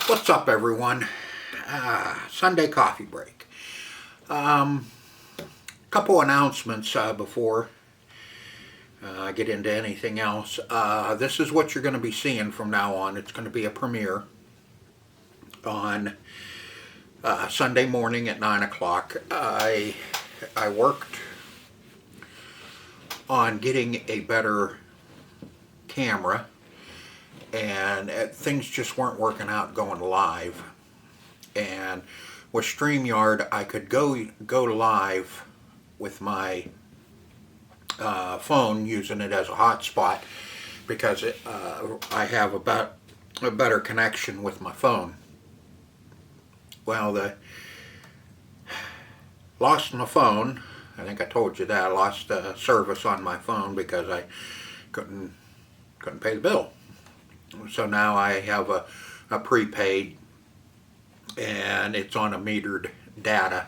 What's up, everyone? Sunday coffee break. Couple announcements before I get into anything else. This is what you're going to be seeing from now on. It's going to be a premiere on Sunday morning at 9 o'clock. I worked on getting a better camera, and things just weren't working out going live. And with StreamYard, I could go live with my phone, using it as a hotspot, because I have a better connection with my phone. Well, lost my phone. I think I told you that. I lost service on my phone because I couldn't pay the bill. So now I have a prepaid, and it's on a metered data,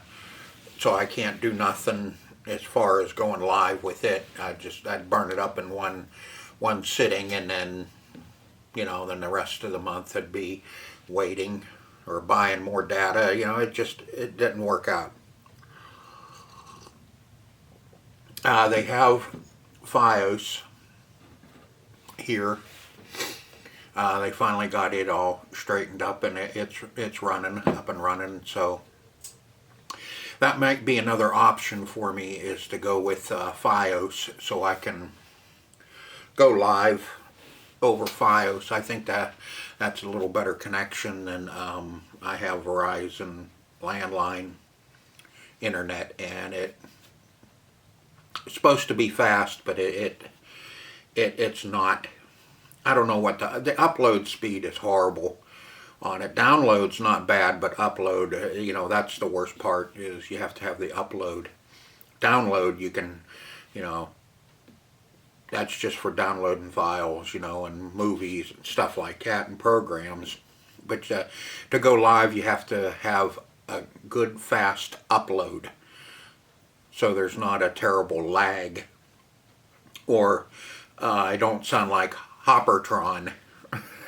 so I can't do nothing as far as going live with it. I'd burn it up in one sitting, and then then the rest of the month I'd be waiting or buying more data. It didn't work out. They have FiOS here. They finally got it all straightened up, and it's running, up and running. So that might be another option for me, is to go with FiOS, so I can go live over FiOS. I think that's a little better connection than I have Verizon landline internet, and it's supposed to be fast, but it's not. I don't know what the upload speed is horrible on it. Download's not bad, but upload, that's the worst part, is you have to have the upload. Download, you can, that's just for downloading files, and movies and stuff like that, and programs. But to go live, you have to have a good, fast upload, so there's not a terrible lag, or I don't sound like Hoppertron,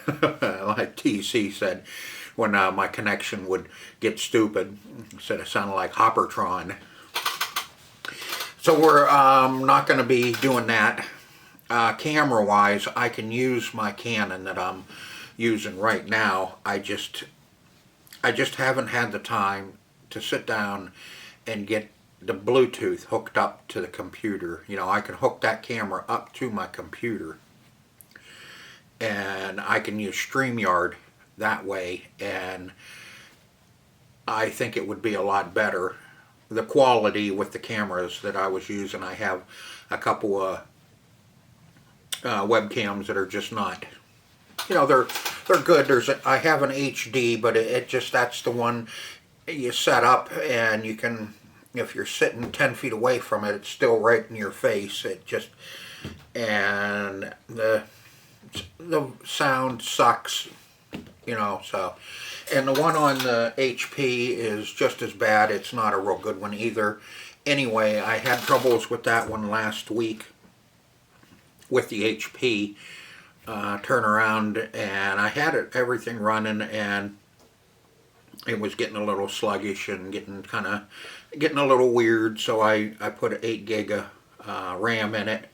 like TC said, when my connection would get stupid, instead of sounding like Hoppertron. So we're not going to be doing that. Camera wise, I can use my Canon that I'm using right now. I just haven't had the time to sit down and get the Bluetooth hooked up to the computer. I can hook that camera up to my computer, and I can use StreamYard that way, and I think it would be a lot better. The quality with the cameras that I was using, I have a couple of webcams that are just not, they're good. I have an HD, but that's the one you set up, and you can, if you're sitting 10 feet away from it, it's still right in your face. And the sound sucks, so. And the one on the HP is just as bad. It's not a real good one either. Anyway, I had troubles with that one last week with the HP turnaround, and I had everything running, and it was getting a little sluggish and getting a little weird. So I put an 8 gig of RAM in it,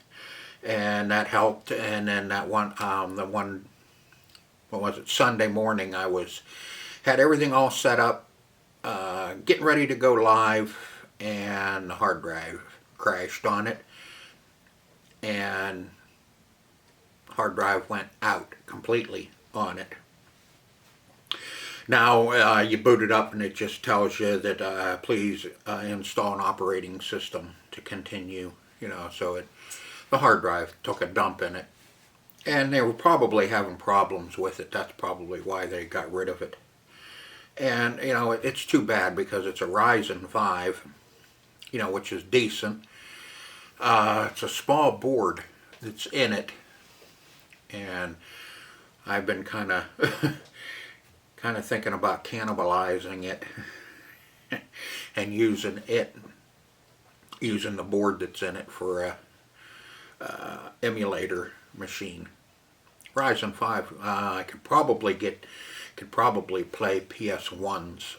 and that helped. And then that one, what was it, Sunday morning, I had everything all set up, getting ready to go live, and the hard drive crashed on it, and hard drive went out completely on it. Now you boot it up, and it just tells you that please install an operating system to continue. So the hard drive took a dump in it, and they were probably having problems with it. That's probably why they got rid of it. And it's too bad, because it's a Ryzen 5, which is decent. It's a small board that's in it, and I've been kind of thinking about cannibalizing it and using the board that's in it for a emulator machine. Ryzen 5, I could probably get could probably play PS1s.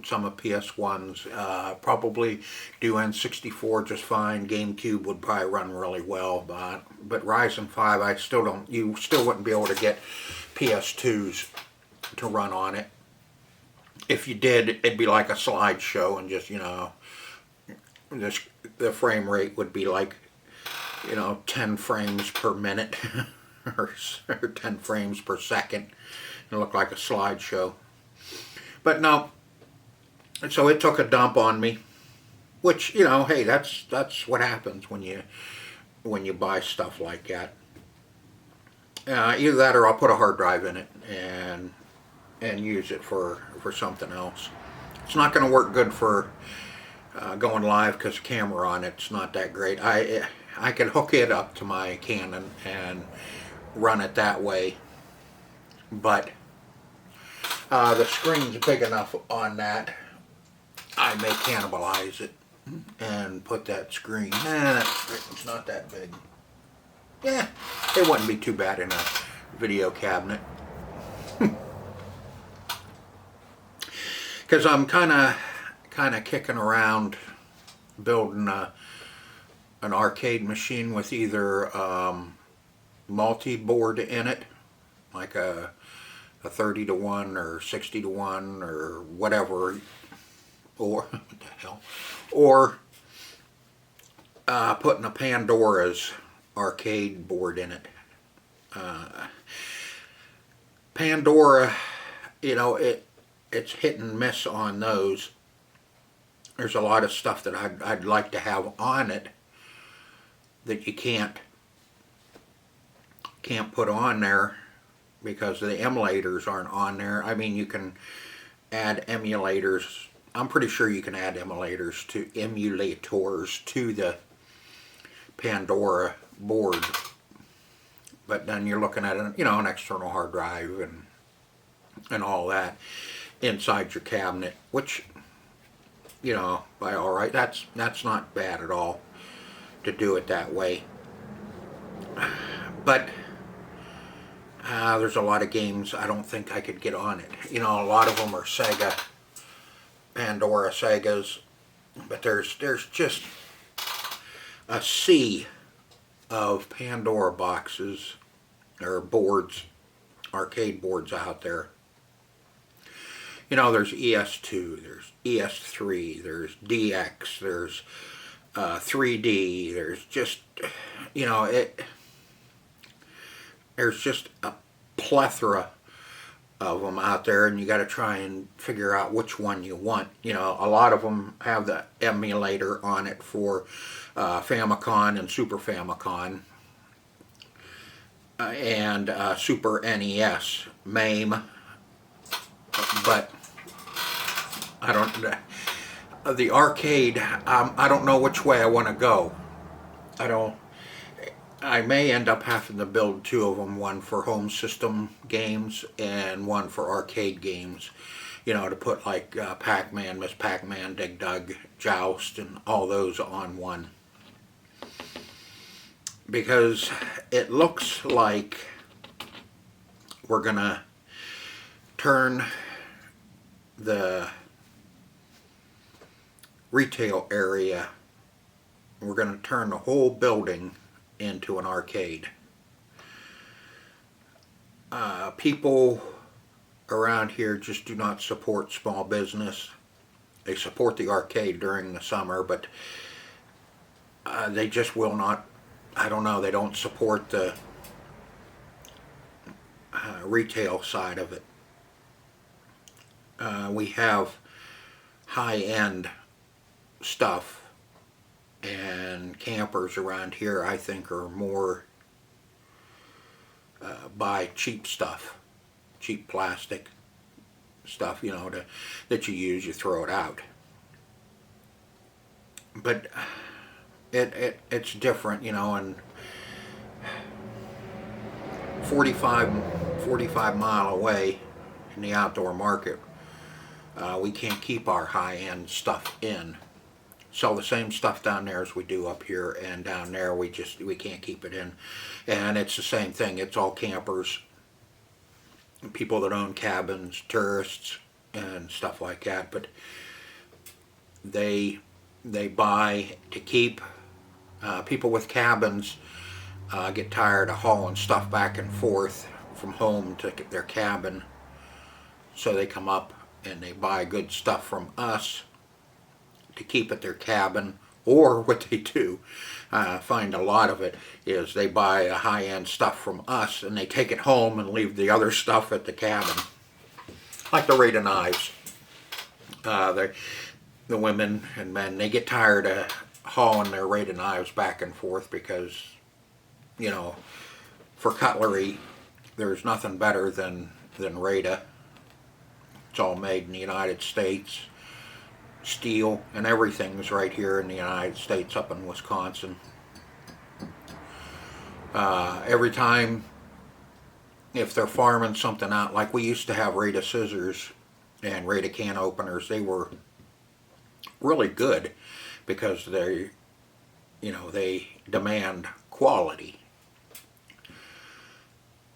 Some of PS1s, probably do N64 just fine. GameCube would probably run really well, but Ryzen 5, I still don't. You still wouldn't be able to get PS2s to run on it. If you did, it'd be like a slideshow, and just, you know, the frame rate would be like, you know, 10 frames per minute or 10 frames per second. It looked like a slideshow. But no. So it took a dump on me, which, you know, hey, that's what happens when you buy stuff like that. Either that, or I'll put a hard drive in it and use it for something else. It's not going to work good for going live because the camera on it's not that great. I could hook it up to my Canon and run it that way, but the screen's big enough on that. I may cannibalize it and put that screen. It's not that big. Yeah, it wouldn't be too bad in a video cabinet. Because I'm kind of kicking around building an arcade machine with either multi-board in it, like a 30 to 1 or 60 to 1 or whatever. Or what the hell? Or putting a Pandora's arcade board in it. Pandora, you know, it's hit and miss on those. There's a lot of stuff that I'd like to have on it that you can't put on there because the emulators aren't on there. I mean, you can add emulators. I'm pretty sure you can add emulators to the Pandora board, but then you're looking at an external hard drive and all that inside your cabinet, which, you know, by all right, that's not bad at all to do it that way. But there's a lot of games I don't think I could get on it. You know, a lot of them are Pandora Segas, but there's just a sea of Pandora boxes or boards, arcade boards out there. You know, there's ES2, there's ES3, there's DX, there's 3D, there's just, you know, there's just a plethora of them out there, and you got to try and figure out which one you want. You know, a lot of them have the emulator on it for Famicom and Super Famicom and Super NES, MAME, but I don't. The arcade, I don't know which way I want to go. I may end up having to build two of them, one for home system games and one for arcade games, you know, to put like Pac-Man, Miss Pac-Man, Dig Dug, Joust, and all those on one. Because it looks like we're going to turn the retail area, we're going to turn the whole building into an arcade. People around here just do not support small business. They support the arcade during the summer, but they just will not, I don't know, they don't support the retail side of it. We have high-end stuff, and campers around here, I think, are more buy cheap stuff, cheap plastic stuff, you know, that you use, you throw it out. But it's different, you know, and 45 mile away in the outdoor market, we can't keep our high-end stuff in. Sell the same stuff down there as we do up here, and down there we can't keep it in. And it's the same thing, it's all campers people that own cabins, tourists, and stuff like that. But they buy to keep. People with cabins get tired of hauling stuff back and forth from home to their cabin, so they come up and they buy good stuff from us to keep at their cabin. Or what they do, find a lot of it, is they buy high-end stuff from us and they take it home and leave the other stuff at the cabin. Like the Raider knives. The women and men, they get tired of hauling their Raider knives back and forth because, you know, for cutlery, there's nothing better than Raider. It's all made in the United States. Steel and everything's right here in the United States, up in Wisconsin. Every time, if they're farming something out, like we used to have Raider scissors and Raider can openers, they were really good because they, you know, they demand quality.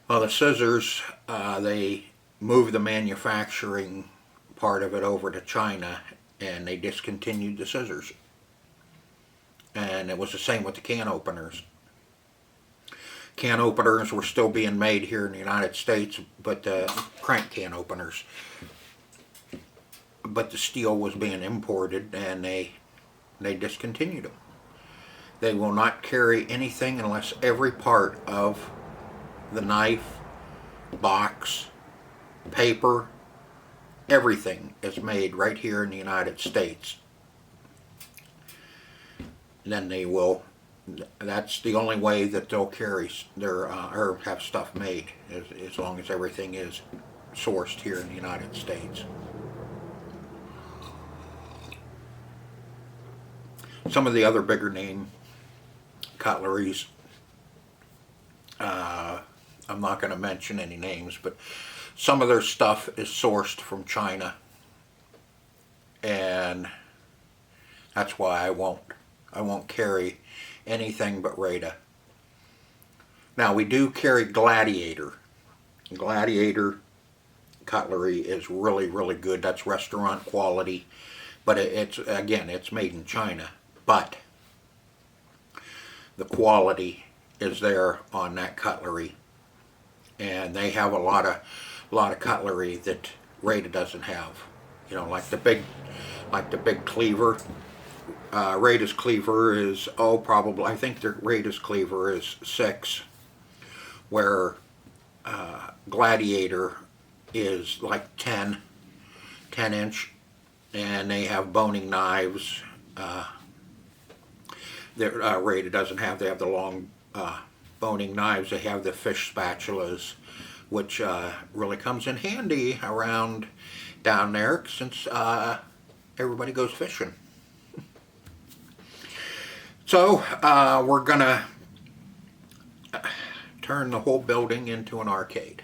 Well, the scissors, they moved the manufacturing part of it over to China, and they discontinued the scissors. And it was the same with the can openers. Can openers were still being made here in the United States, but crank can openers. But the steel was being imported, and they discontinued them. They will not carry anything unless every part of the knife, box, paper, everything is made right here in the United States. Then they will, that's the only way that they'll carry their, or have stuff made, as long as everything is sourced here in the United States. Some of the other bigger name cutleries, I'm not going to mention any names, but some of their stuff is sourced from China, and that's why I won't carry anything but Raider. Now we do carry Gladiator. Gladiator cutlery is really, really good. That's restaurant quality, but it's again, it's made in China, but the quality is there on that cutlery, and they have a lot of cutlery that Raider doesn't have. You know, like the big cleaver. Raider's cleaver is, probably, I think the Raider's cleaver is 6, where Gladiator is like 10 inch, and they have boning knives that Raider doesn't have. They have the long boning knives. They have the fish spatulas, which really comes in handy around down there since everybody goes fishing. So we're gonna turn the whole building into an arcade.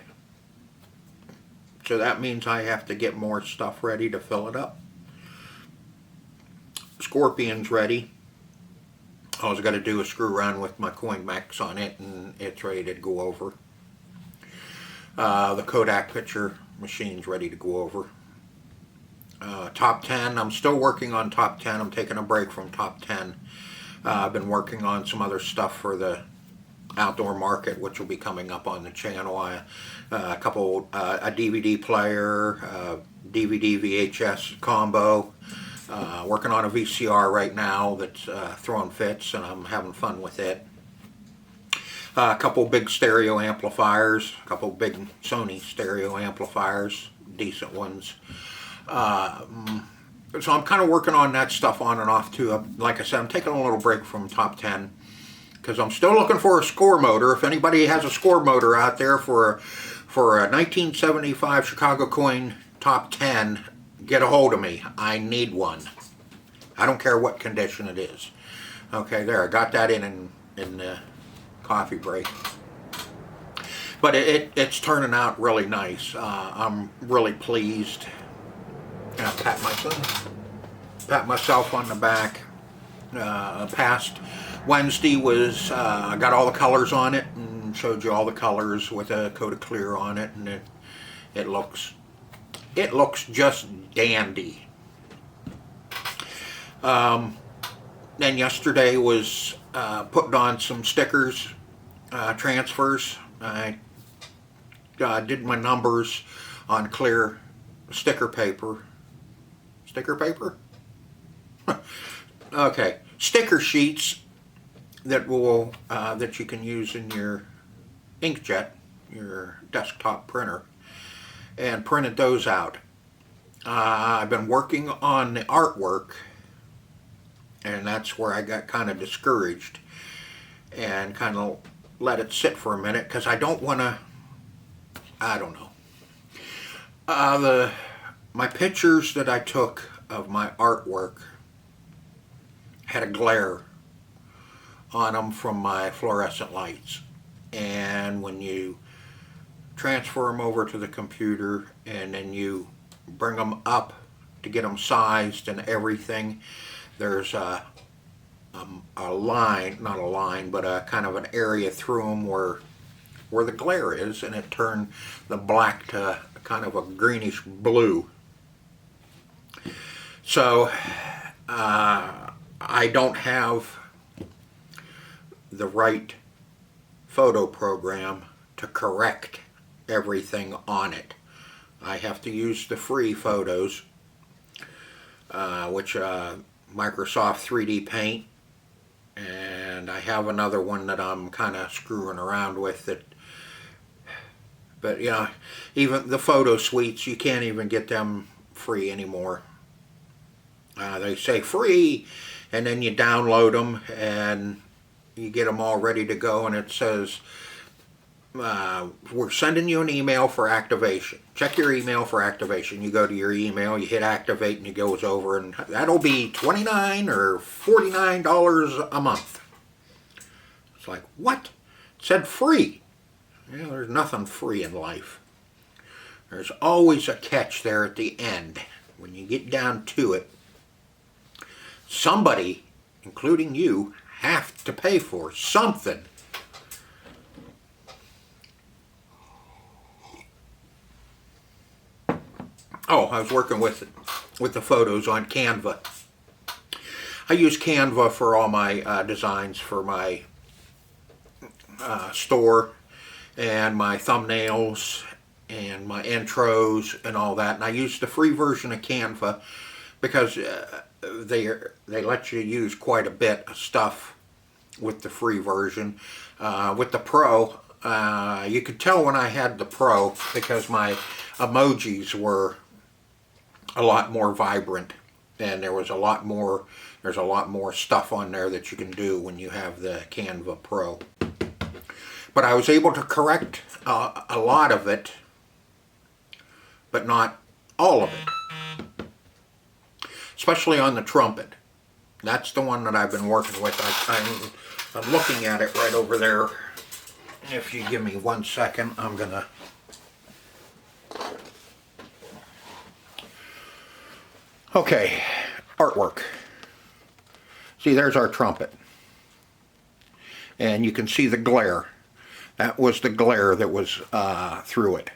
So that means I have to get more stuff ready to fill it up. Scorpion's ready. All I got to do is screw around with my coin max on it, and it's ready to go over. The Kodak picture machine's ready to go over. Top 10, I'm still working on top 10. I'm taking a break from top 10. I've been working on some other stuff for the outdoor market, which will be coming up on the channel. A DVD player, DVD VHS combo. Working on a VCR right now that's throwing fits, and I'm having fun with it. A couple big stereo amplifiers, a couple big Sony stereo amplifiers, decent ones. So I'm kind of working on that stuff on and off too. Like I said, I'm taking a little break from top 10 because I'm still looking for a score motor. If anybody has a score motor out there for a 1975 Chicago coin top 10, get a hold of me. I need one. I don't care what condition it is. Okay, there, I got that in the coffee break. But it's turning out really nice. I'm really pleased. And I pat myself on the back. Past Wednesday was, I got all the colors on it and showed you all the colors with a coat of clear on it, and It looks just dandy. Then yesterday was putting on some stickers, transfers. I did my numbers on clear sticker paper. Sticker paper? Okay, sticker sheets that will that you can use in your inkjet, your desktop printer, and printed those out. I've been working on the artwork, and that's where I got kind of discouraged and kind of let it sit for a minute because I don't want to, I don't know. My pictures that I took of my artwork had a glare on them from my fluorescent lights, and when you transfer them over to the computer and then you bring them up to get them sized and everything, there's a line, not a line, but a kind of an area through them where the glare is, and it turned the black to kind of a greenish blue. So I don't have the right photo program to correct everything on it. I have to use the free photos, which Microsoft 3D Paint, and I have another one that I'm kind of screwing around with that. But yeah, even the photo suites, you can't even get them free anymore. They say free, and then you download them and you get them all ready to go, and it says we're sending you an email for activation. Check your email for activation. You go to your email, you hit activate, and it goes over, and that'll be $29 or $49 a month. It's like, what? It said free. Yeah, there's nothing free in life. There's always a catch there at the end. When you get down to it, somebody, including you, have to pay for something. Oh, I was working with the photos on Canva. I use Canva for all my designs for my store and my thumbnails and my intros and all that. And I use the free version of Canva because they let you use quite a bit of stuff with the free version. With the Pro, you could tell when I had the Pro because my emojis were a lot more vibrant, and there's a lot more stuff on there that you can do when you have the Canva Pro. But I was able to correct a lot of it, but not all of it. Especially on the trumpet. That's the one that I've been working with. I'm looking at it right over there. If you give me 1 second, I'm gonna... Okay, artwork. See, there's our trumpet. And you can see the glare. That was the glare that was through it.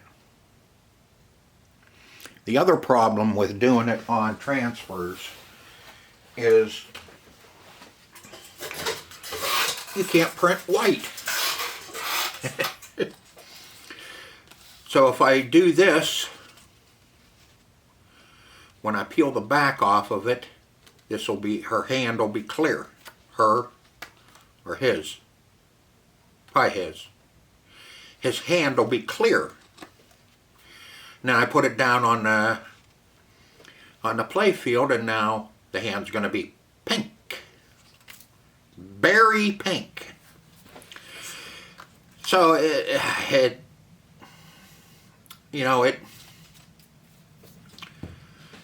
The other problem with doing it on transfers is you can't print white. So if I do this, when I peel the back off of it, this will be, her hand will be clear. Her or his. Probably his. His hand will be clear. Now I put it down on the play field, and now the hand's going to be pink. Berry pink. So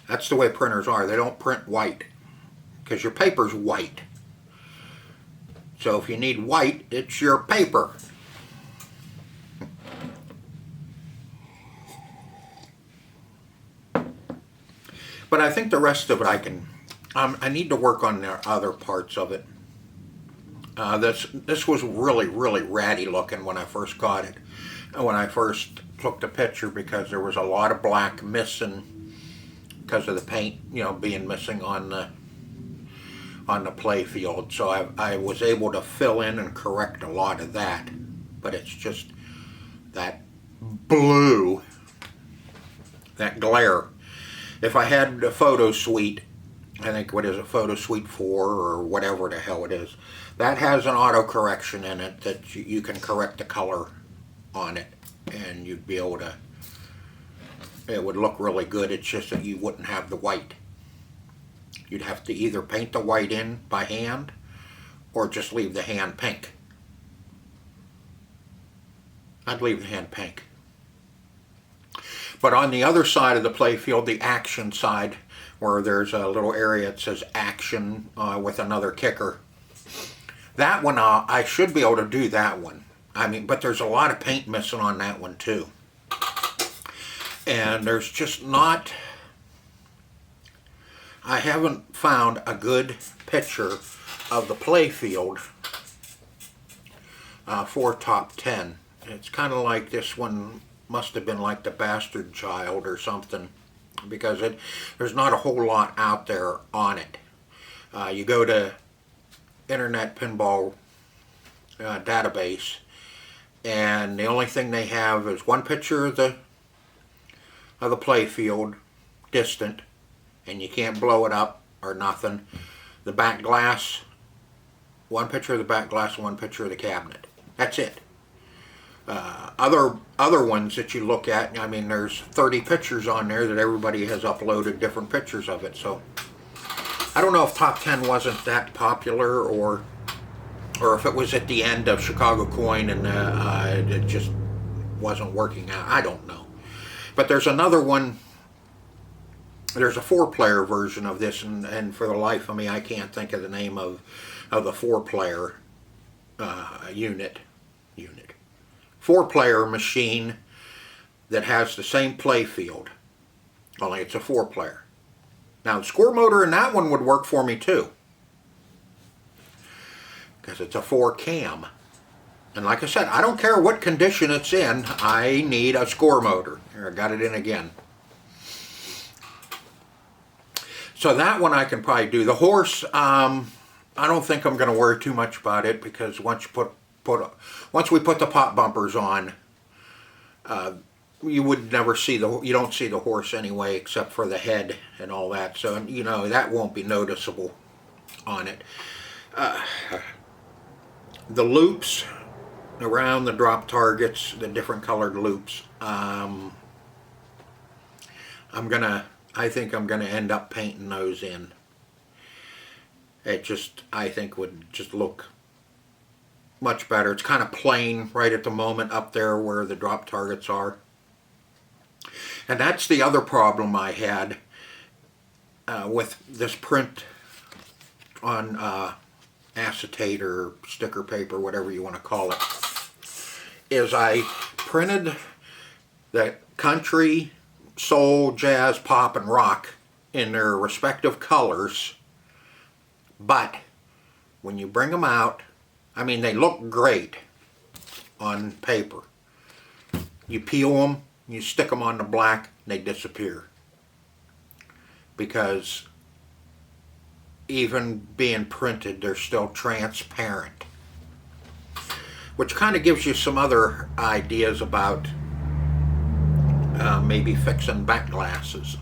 that's the way printers are. They don't print white because your paper's white. So if you need white, it's your paper. But I think the rest of it I need to work on the other parts of it. This was really ratty looking when I first got it. And when I first took the picture, because there was a lot of black missing because of the paint, you know, being missing on the play field. So I was able to fill in and correct a lot of that. But it's just that blue, that glare. If I had a photo suite, I think, what is it, Photo Suite 4 or whatever the hell it is, that has an auto correction in it that you can correct the color on it, and you'd be able to, it would look really good. It's just that you wouldn't have the white. You'd have to either paint the white in by hand or just leave the hand pink. I'd leave the hand pink. But on the other side of the play field, the action side, where there's a little area that says action with another kicker, that one, I should be able to do that one. I mean, but there's a lot of paint missing on that one too. And there's just not, I haven't found a good picture of the play field for Top 10. It's kind of like this one must have been like the Bastard Child or something, because there's not a whole lot out there on it. You go to Internet Pinball database, and the only thing they have is one picture of the play field, distant, and you can't blow it up or nothing. The back glass, one picture of the back glass and one picture of the cabinet. That's it. Other ones that you look at, I mean, there's 30 pictures on there that everybody has uploaded different pictures of it. So I don't know if Top 10 wasn't that popular, or if it was at the end of Chicago Coin and it just wasn't working out. I don't know. But there's another one. There's a 4-player version of this, and for the life of me, I can't think of the name of the 4-player unit. 4-player machine that has the same play field, only it's a 4-player. Now the score motor in that one would work for me too, because it's a 4-cam. And like I said, I don't care what condition it's in, I need a score motor. Here, I got it in again. So that one I can probably do. The horse, I don't think I'm going to worry too much about it, because once we put the pop bumpers on, you would never see you don't see the horse anyway, except for the head and all that. So, you know, that won't be noticeable on it. The loops around the drop targets, the different colored loops, I think I'm gonna end up painting those in. It just, I think, would just look much better. It's kind of plain right at the moment up there where the drop targets are. And that's the other problem I had with this print on acetate or sticker paper, whatever you want to call it, is I printed the country, soul, jazz, pop, and rock in their respective colors, but when you bring them out, I mean, they look great on paper. You peel them, you stick them on the black, they disappear. Because even being printed, they're still transparent. Which kind of gives you some other ideas about maybe fixing back glasses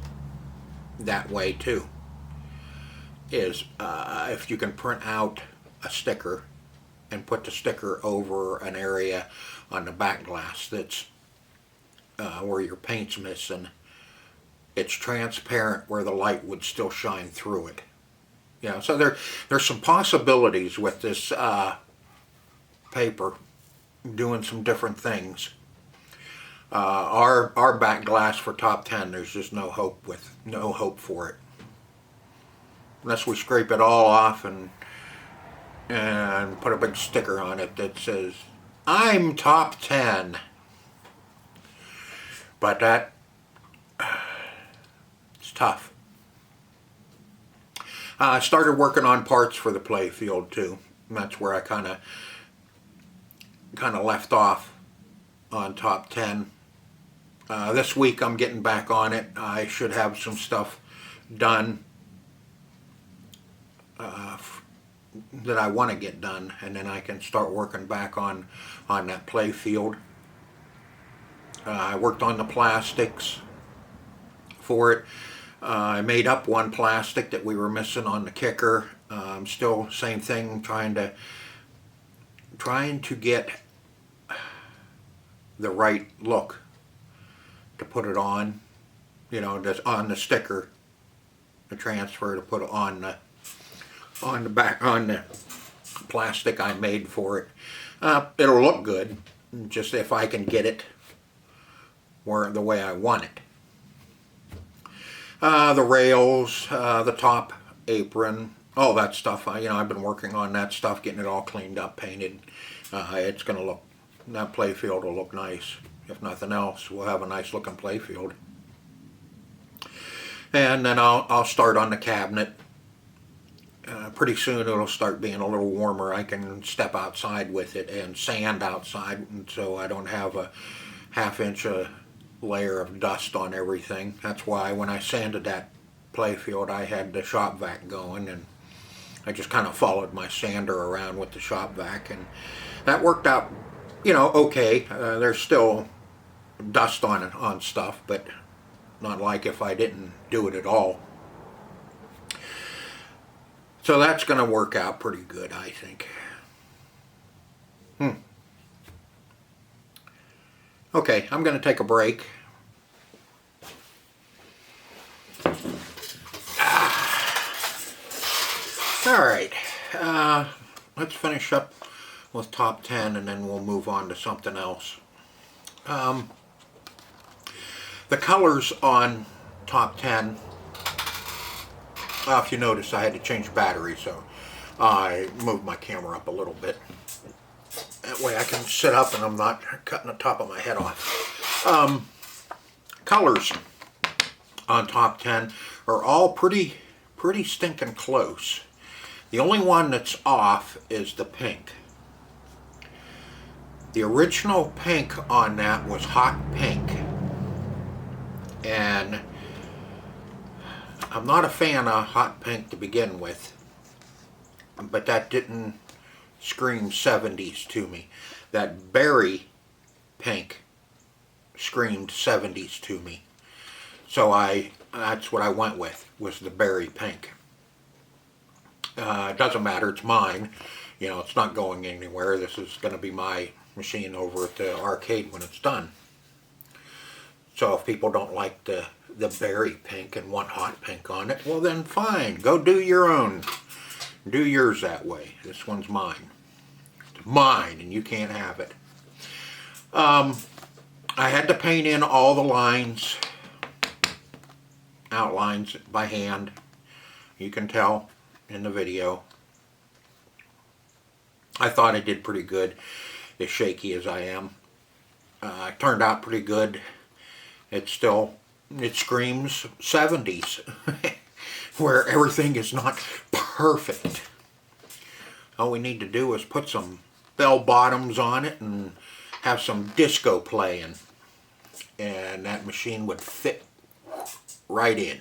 that way too. Is if you can print out a sticker and put the sticker over an area on the back glass that's where your paint's missing, it's transparent where the light would still shine through it. Yeah, so there's some possibilities with this paper, doing some different things. Our back glass for Top 10, there's just no hope for it, unless we scrape it all off and put a big sticker on it that says, "I'm Top 10." But that, it's tough. I started working on parts for the play field too. And that's where I kind of left off on top 10. This week I'm getting back on it. I should have some stuff done that I want to get done, and then I can start working back on that play field. I worked on the plastics for it. I made up one plastic that we were missing on the kicker. Still same thing, trying to get the right look to put it on, you know, just on the sticker, the transfer to put it on the back, on the plastic I made for it. It'll look good, just if I can get it where the way I want it. The rails, the top apron, all that stuff. I've been working on that stuff, getting it all cleaned up, painted. It's gonna look, that play field will look nice. If nothing else, we'll have a nice looking play field. And then I'll start on the cabinet. Pretty soon it'll start being a little warmer. I can step outside with it and sand outside, and so I don't have a half-inch layer of dust on everything. That's why when I sanded that play field, I had the shop vac going, and I just kind of followed my sander around with the shop vac, and that worked out, okay. There's still dust on stuff, but not like if I didn't do it at all. So that's going to work out pretty good, I think. Okay, I'm going to take a break. Alright, let's finish up with top 10 and then we'll move on to something else. The colors on top 10, if you notice, I had to change battery, so I moved my camera up a little bit. That way I can sit up and I'm not cutting the top of my head off. Colors on top 10 are all pretty stinking close. The only one that's off is the pink. The original pink on that was hot pink. And I'm not a fan of hot pink to begin with, but that didn't scream 70s to me. That berry pink screamed 70s to me. So that's what I went with, was the berry pink. It doesn't matter, it's mine. It's not going anywhere. This is going to be my machine over at the arcade when it's done. So if people don't like the berry pink and want hot pink on it, well then fine, go do your own. Do yours that way. This one's mine. It's mine and you can't have it. I had to paint in all the lines, outlines by hand. You can tell in the video. I thought I did pretty good, as shaky as I am. It turned out pretty good. It screams 70s, where everything is not perfect. All we need to do is put some bell bottoms on it and have some disco playing, and that machine would fit right in.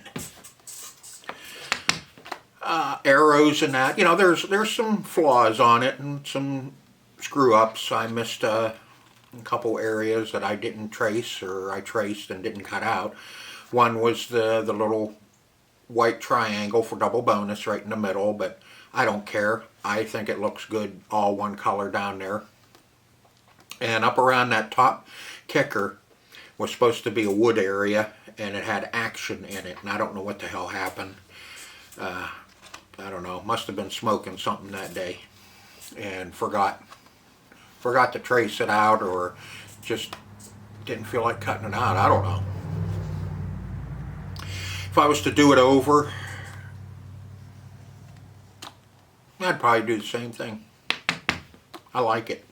Arrows and that, there's some flaws on it and some screw-ups. I missed a couple areas that I didn't trace, or I traced and didn't cut out. One was the little white triangle for double bonus right in the middle, but I don't care. I think it looks good all one color down there. And up around that top kicker was supposed to be a wood area, and it had action in it, and I don't know what the hell happened. I don't know, must have been smoking something that day and forgot to trace it out, or just didn't feel like cutting it out. I don't know. If I was to do it over, I'd probably do the same thing. I like it.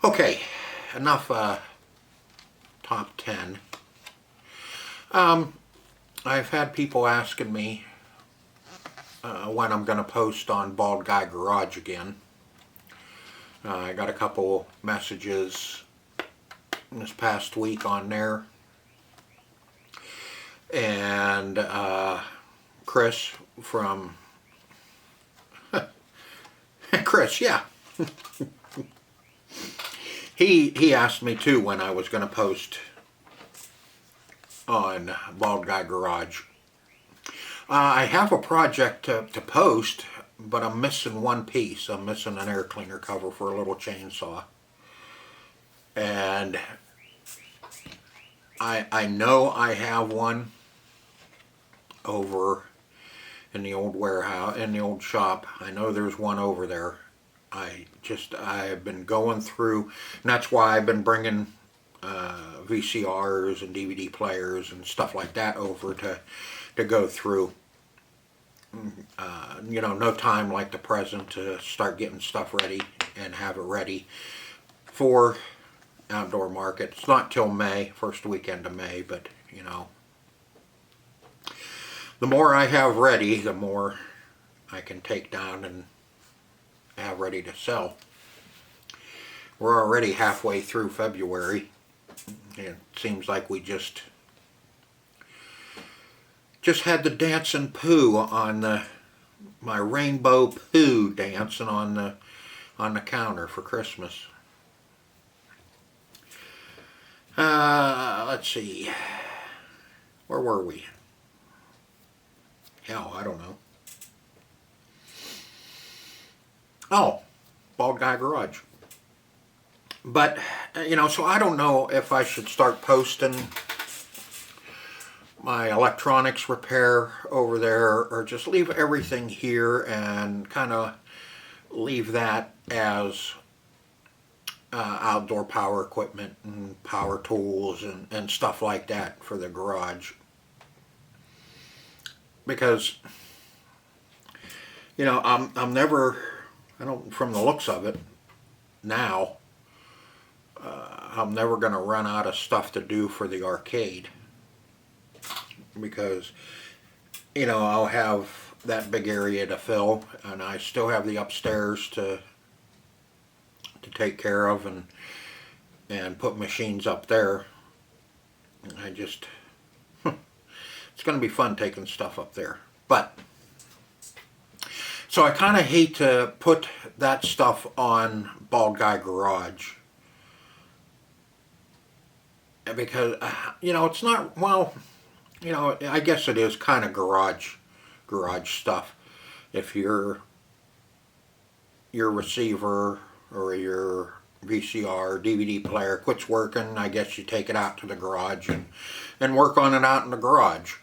Okay, enough top 10. I've had people asking me when I'm going to post on Bald Guy Garage again. I got a couple messages this past week on there. And Chris from... Chris, yeah. He asked me too when I was going to post on Bald Guy Garage. I have a project to post, but I'm missing one piece. I'm missing an air cleaner cover for a little chainsaw. And I know I have one over in the old warehouse, in the old shop. I know there's one over there. I've been going through, and that's why I've been bringing VCRs and DVD players and stuff like that over to go through. You know, no time like the present to start getting stuff ready and have it ready for outdoor market. It's not till May, first weekend of May, but you know, the more I have ready, the more I can take down and have ready to sell. We're already halfway through February. It seems like we just had the dancing poo on my rainbow poo dancing on the counter for Christmas. Let's see. Where were we? Hell, I don't know. Oh, Bald Guy Garage. But, you know, so I don't know if I should start posting my electronics repair over there or just leave everything here and kind of leave that as outdoor power equipment and power tools and stuff like that for the garage. Because, you know, I'm never, I don't, from the looks of it now, I'm never going to run out of stuff to do for the arcade. Because, you know, I'll have that big area to fill, and I still have the upstairs to take care of and put machines up there. I just, it's going to be fun taking stuff up there. But, so I kind of hate to put that stuff on Bald Guy Garage. Because, you know, it's not, well, you know, I guess it is kind of garage stuff. If your receiver or your VCR, DVD player quits working, I guess you take it out to the garage and work on it out in the garage.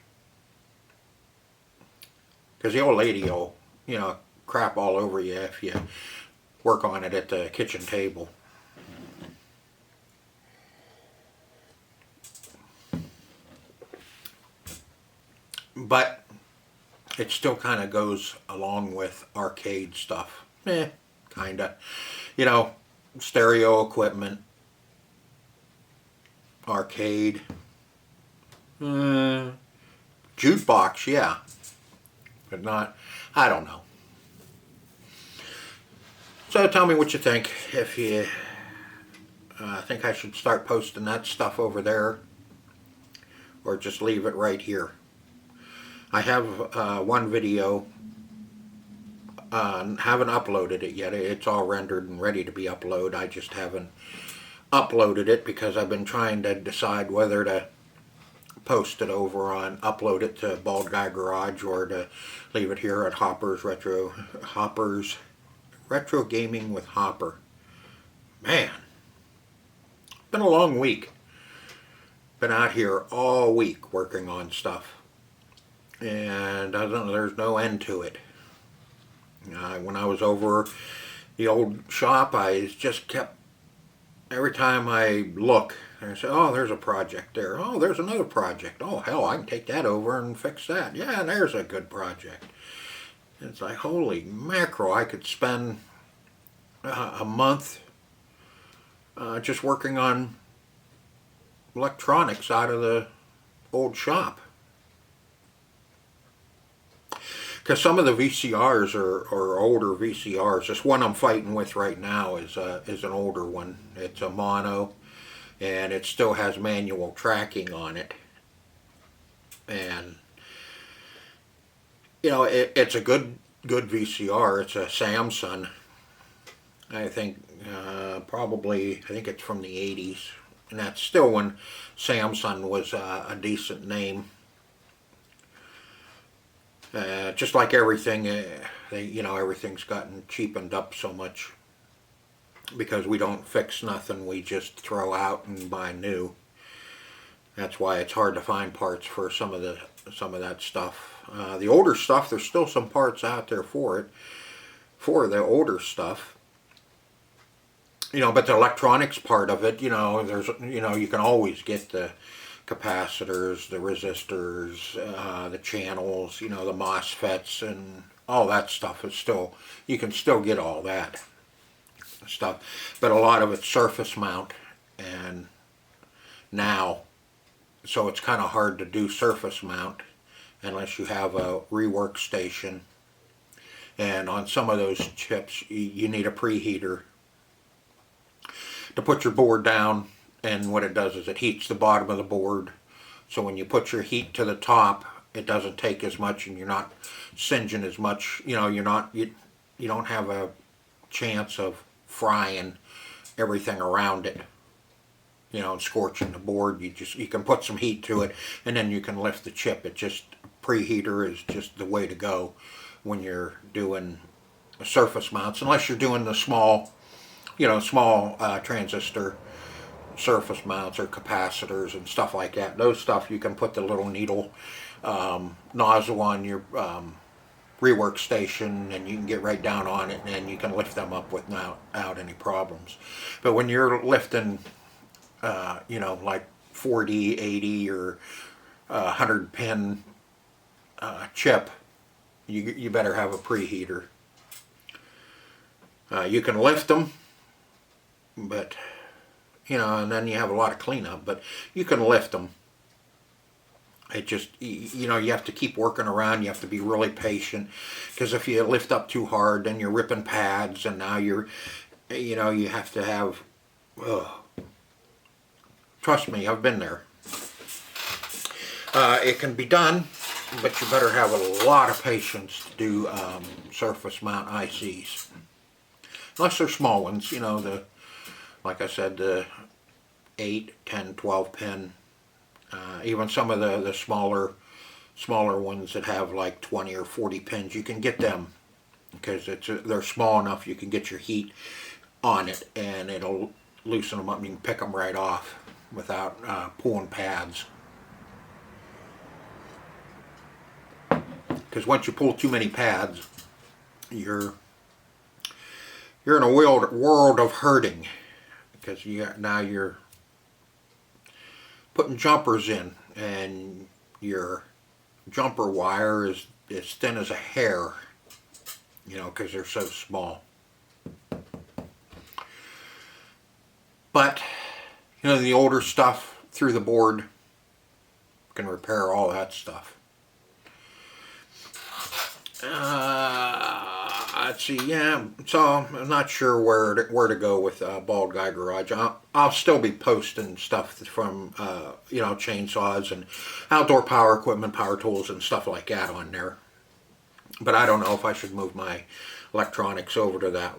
Because the old lady will, you know, crap all over you if you work on it at the kitchen table. But it still kind of goes along with arcade stuff. Kinda. You know, stereo equipment, arcade, jukebox, yeah. But not, I don't know. So tell me what you think. If you think I should start posting that stuff over there, or just leave it right here. I have one video, haven't uploaded it yet. It's all rendered and ready to be uploaded. I just haven't uploaded it because I've been trying to decide whether to post it over on, upload it to Bald Guy Garage or to leave it here at Hopper's Retro Gaming with Hopper. Man, been a long week. Been out here all week working on stuff. And I don't know, there's no end to it. When I was over the old shop, I just kept, every time I look, I say, oh, there's a project there. Oh, there's another project. Oh, hell, I can take that over and fix that. Yeah, there's a good project. And it's like, holy mackerel, I could spend a month just working on electronics out of the old shop. because some of the VCRs are older VCRs. This one I'm fighting with right now is an older one. It's a mono, and it still has manual tracking on it. And you know, it's a good VCR. It's a Samsung. I think probably I think it's from the 80s, and that's still when Samsung was a decent name. Just like everything, you know, everything's gotten cheapened up so much because we don't fix nothing. We just throw out and buy new. That's why it's hard to find parts for some of that stuff. The older stuff, there's still some parts out there for it, for the older stuff. You know, but the electronics part of it, you know, you can always get the capacitors, the resistors, the channels, you know, the MOSFETs, and all that stuff is still, you can still get all that stuff. But a lot of it's surface mount, and now, so it's kind of hard to do surface mount unless you have a rework station. And on some of those chips, you need a preheater to put your board down, and what it does is it heats the bottom of the board, so when you put your heat to the top, it doesn't take as much, and you're not singeing as much. You know, you don't have a chance of frying everything around it, you know, and scorching the board. You can put some heat to it, and then you can lift the chip. It just, preheater is just the way to go when you're doing surface mounts, unless you're doing the small, you know, small transistor surface mounts or capacitors and stuff like that. Those stuff you can put the little needle nozzle on your rework station, and you can get right down on it, and you can lift them up without any problems. But when you're lifting, you know, like 40, 80, or 100 pin chip, you better have a preheater. You can lift them, but you know, and then you have a lot of cleanup, but you can lift them. It just, you know, you have to keep working around. You have to be really patient, because if you lift up too hard, then you're ripping pads, and now you're, you know, you have to have, trust me, I've been there. It can be done, but you better have a lot of patience to do surface mount ICs. Unless they're small ones, you know, like I said, the 8, 10, 12 pin, even some of the smaller ones that have like 20 or 40 pins, you can get them because they're small enough you can get your heat on it, and it'll loosen them up, and you can pick them right off without pulling pads. Because once you pull too many pads, you're in a world of hurting. Because now you're putting jumpers in, and your jumper wire is as thin as a hair, you know, because they're so small. But, you know, the older stuff through the board can repair all that stuff. Let's see, yeah, so I'm not sure where to go with Bald Guy Garage. I'll still be posting stuff from, you know, chainsaws and outdoor power equipment, power tools, and stuff like that on there. But I don't know if I should move my electronics over to that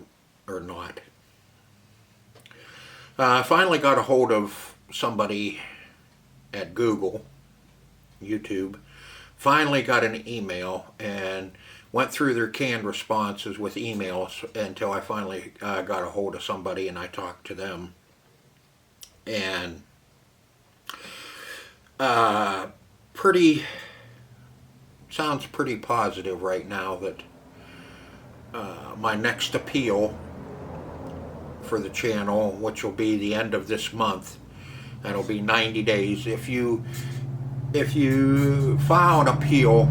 or not. I finally got a hold of somebody at Google, YouTube, finally got an email, and went through their canned responses with emails until I finally got a hold of somebody, and I talked to them. And sounds pretty positive right now that my next appeal for the channel, which will be the end of this month, that'll be 90 days. If you file an appeal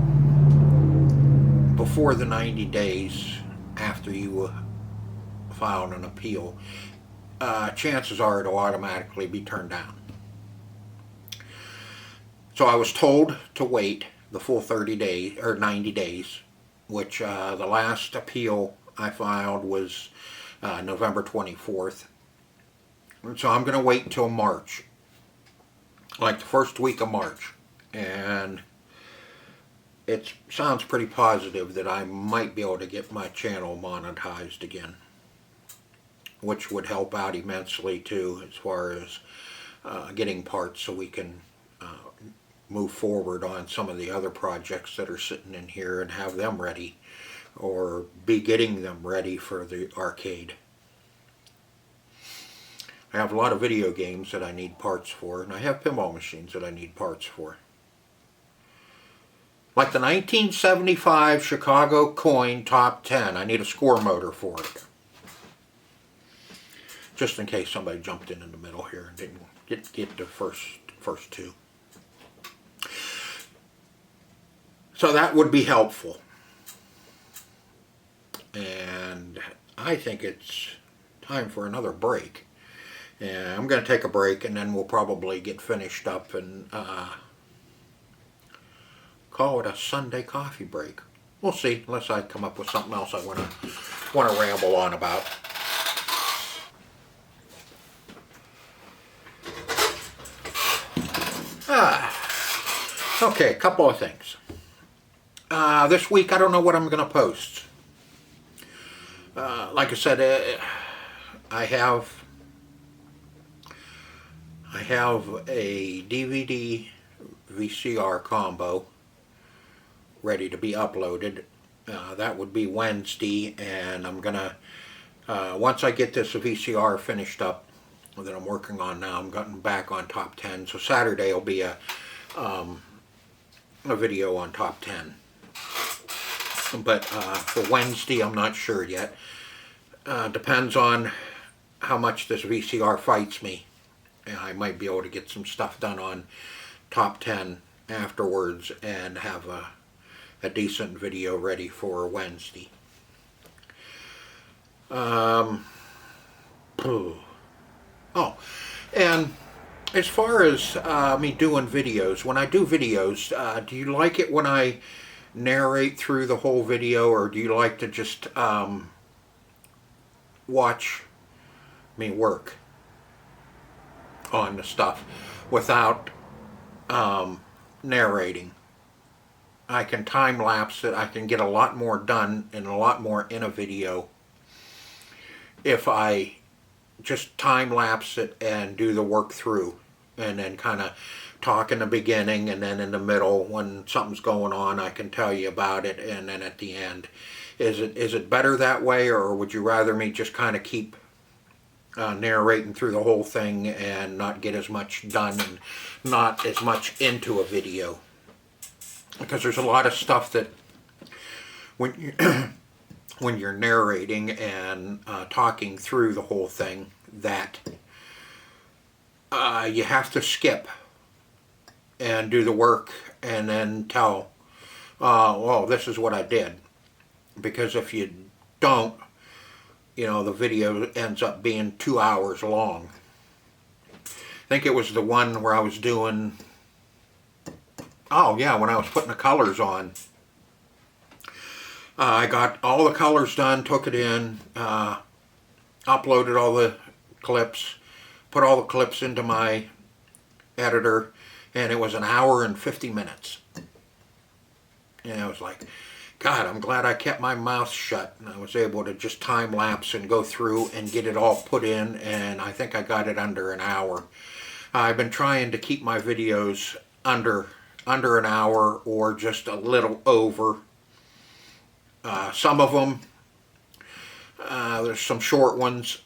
before the 90 days after you filed an appeal, chances are it'll automatically be turned down. So I was told to wait the full 30 days or 90 days, which the last appeal I filed was November 24th. So I'm going to wait till March, like the first week of March, and it sounds pretty positive that I might be able to get my channel monetized again, which would help out immensely too, as far as getting parts so we can move forward on some of the other projects that are sitting in here and have them ready, or be getting them ready for the arcade. I have a lot of video games that I need parts for, and I have pinball machines that I need parts for. Like the 1975 Chicago Coin Top 10, I need a score motor for it. Just in case somebody jumped in the middle here and didn't get the first two. So that would be helpful. And I think it's time for another break. And I'm going to take a break, and then we'll probably get finished up and call it a Sunday coffee break. We'll see, unless I come up with something else I want to ramble on about. Okay, a couple of things. This week I don't know what I'm going to post. Like I said, I have a DVD VCR combo ready to be uploaded. That would be Wednesday, and I'm gonna once I get this VCR finished up that I'm working on now, I'm getting back on top 10. So Saturday will be a video on top 10. But for Wednesday, I'm not sure yet. Depends on how much this VCR fights me. I might be able to get some stuff done on top 10 afterwards and have a decent video ready for Wednesday. Oh, and as far as me doing videos, when I do videos, do you like it when I narrate through the whole video, or do you like to just watch me work on the stuff without narrating? I can time lapse it. I can get a lot more done and a lot more in a video if I just time lapse it and do the work through, and then kind of talk in the beginning, and then in the middle when something's going on I can tell you about it, and then at the end. Is it better that way, or would you rather me just kind of keep narrating through the whole thing and not get as much done and not as much into a video? Because there's a lot of stuff that when you're narrating and talking through the whole thing that you have to skip and do the work and then tell, well, this is what I did. Because if you don't, you know, the video ends up being 2 hours long. I think it was the one where I was doing, oh yeah, when I was putting the colors on. I got all the colors done, took it in, uploaded all the clips, put all the clips into my editor, and it was 1 hour and 50 minutes. And I was like, God, I'm glad I kept my mouth shut, and I was able to just time lapse and go through and get it all put in, and I think I got it under 1 hour. I've been trying to keep my videos under 1 hour or just a little over. Some of them, there's some short ones.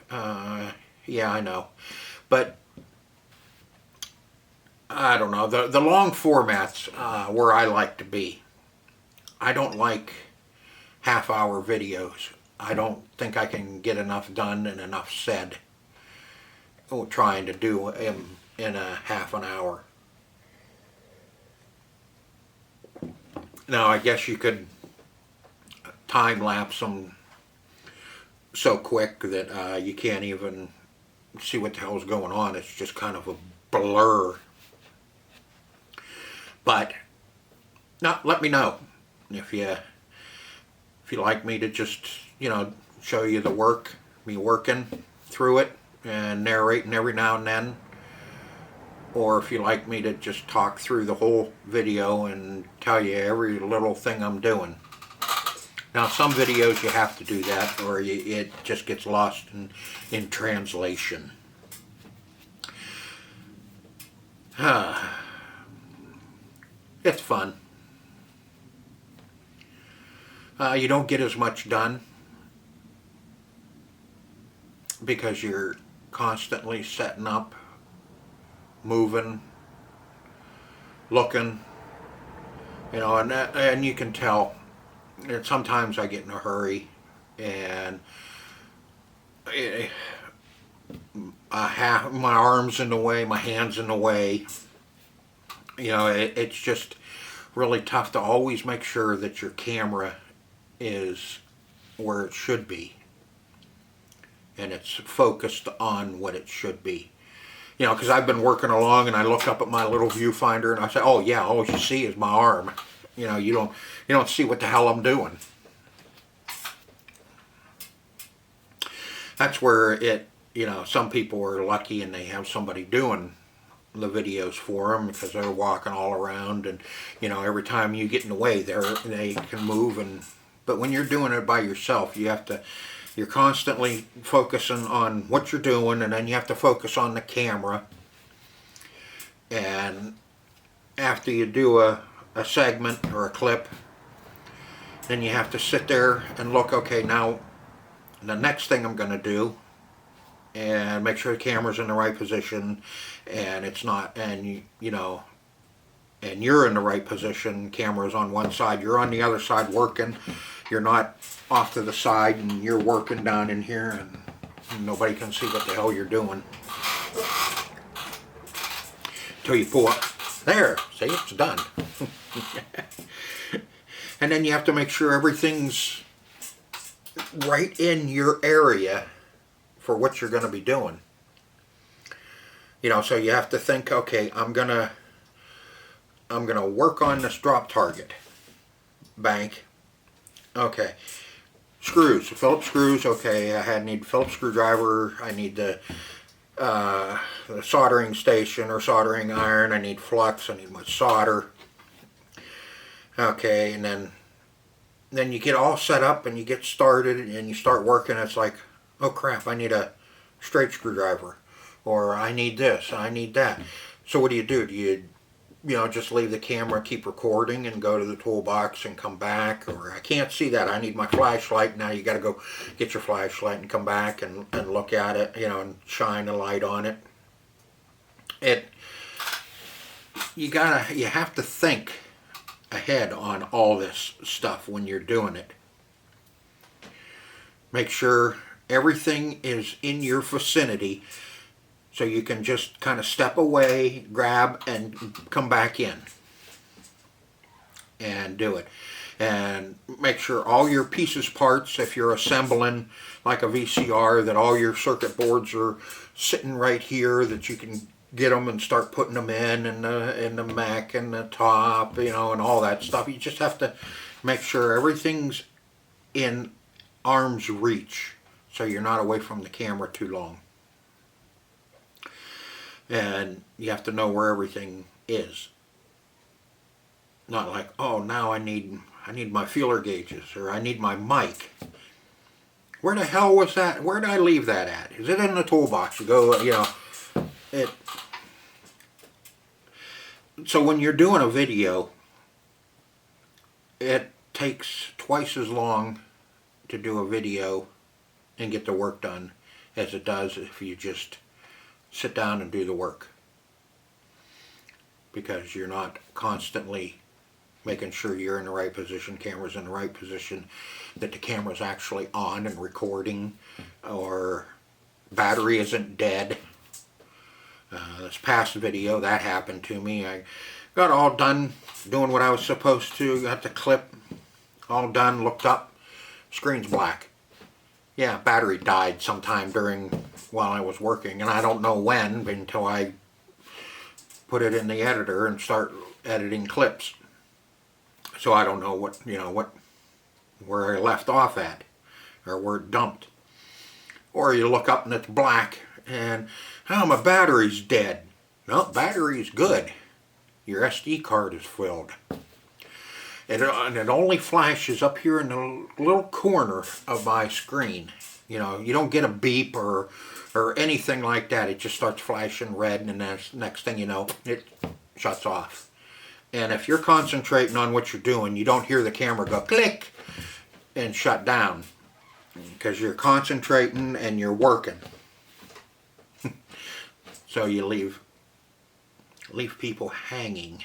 Yeah, I know. But I don't know. The long formats where I like to be. I don't like half-hour videos. I don't think I can get enough done and enough said trying to do in a half an hour. Now, I guess you could time lapse them so quick that you can't even see what the hell's going on. It's just kind of a blur. But Now, let me know if you like me to just, show you the work, me working through it and narrating every now and then, or if you like me to just talk through the whole video and tell you every little thing I'm doing. Now, some videos you have to do that, or it just gets lost in translation. It's fun. You don't get as much done because you're constantly setting up, moving, looking, and you can tell. And sometimes I get in a hurry, and I have my arms in the way, my hands in the way. It's just really tough to always make sure that your camera is where it should be, and it's focused on what it should be. Because I've been working along and I look up at my little viewfinder and I say, oh yeah, all you see is my arm. You don't see what the hell I'm doing. That's where some people are lucky and they have somebody doing the videos for them because they're walking all around, and every time you get in the way they can move. But when you're doing it by yourself, you're constantly focusing on what you're doing, and then you have to focus on the camera. And after you do a segment or a clip, then you have to sit there and look, okay, now the next thing I'm going to do, and make sure the camera's in the right position, and it's not, and and you're in the right position, camera's on one side, you're on the other side working, you're not off to the side and you're working down in here and nobody can see what the hell you're doing. Until you pull up. There, see, it's done. And then you have to make sure everything's right in your area for what you're going to be doing. So you have to think, okay, I'm gonna work on this drop target bank. Okay, screws, Phillips screws. Okay, I need Phillips screwdriver. I need the soldering station or soldering iron. I need flux. I need my solder. Okay, and then you get all set up and you get started and you start working. It's like, oh crap, I need a straight screwdriver, or I need this, I need that. So what do? Do you just leave the camera, keep recording, and go to the toolbox and come back? Or I can't see that, I need my flashlight. Now you got to go get your flashlight and come back and look at it, and shine a light on it. You have to think ahead on all this stuff when you're doing it. Make sure everything is in your vicinity, so you can just kind of step away, grab, and come back in and do it. And make sure all your pieces, parts, if you're assembling like a VCR, that all your circuit boards are sitting right here, that you can get them and start putting them in the Mac and the top, and all that stuff. You just have to make sure everything's in arm's reach, so you're not away from the camera too long. And you have to know where everything is. Not like, oh, now I need my feeler gauges, or I need my mic. Where the hell was that? Where did I leave that at? Is it in the toolbox? You go, So when you're doing a video, it takes twice as long to do a video and get the work done as it does if you just sit down and do the work, because you're not constantly making sure you're in the right position, camera's in the right position, that the camera's actually on and recording, or battery isn't dead. This past video, that happened to me. I got all done doing what I was supposed to, got the clip all done, looked up, screen's black. Yeah, battery died sometime while I was working, and I don't know when until I put it in the editor and start editing clips. So I don't know where I left off at, or where it dumped. Or you look up and it's black, and oh, my battery's dead. No, battery's good. Your SD card is filled. And it only flashes up here in the little corner of my screen. You know, you don't get a beep or anything like that. It just starts flashing red, and then next thing you know, it shuts off. And if you're concentrating on what you're doing, you don't hear the camera go click and shut down, because you're concentrating and you're working. So you leave people hanging.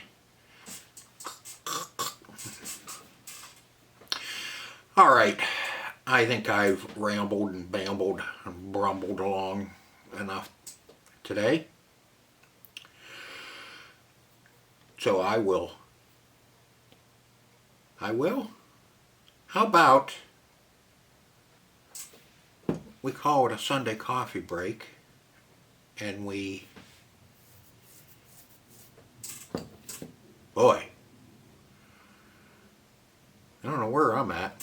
All right, I think I've rambled and bambled and brumbled along enough today. So I will. How about we call it a Sunday coffee break, and boy, I don't know where I'm at.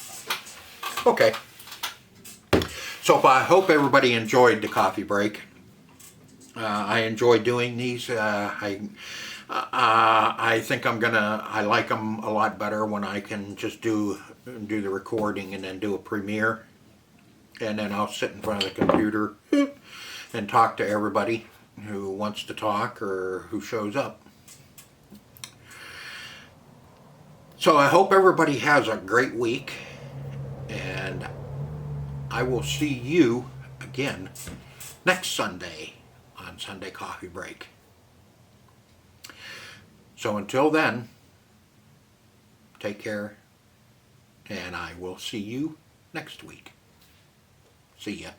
Okay. So I hope everybody enjoyed the coffee break. I enjoy doing these. I think I like them a lot better when I can just do the recording and then do a premiere. And then I'll sit in front of the computer and talk to everybody who wants to talk or who shows up. So I hope everybody has a great week, and I will see you again next Sunday on Sunday Coffee Break. So until then, take care, and I will see you next week. See ya.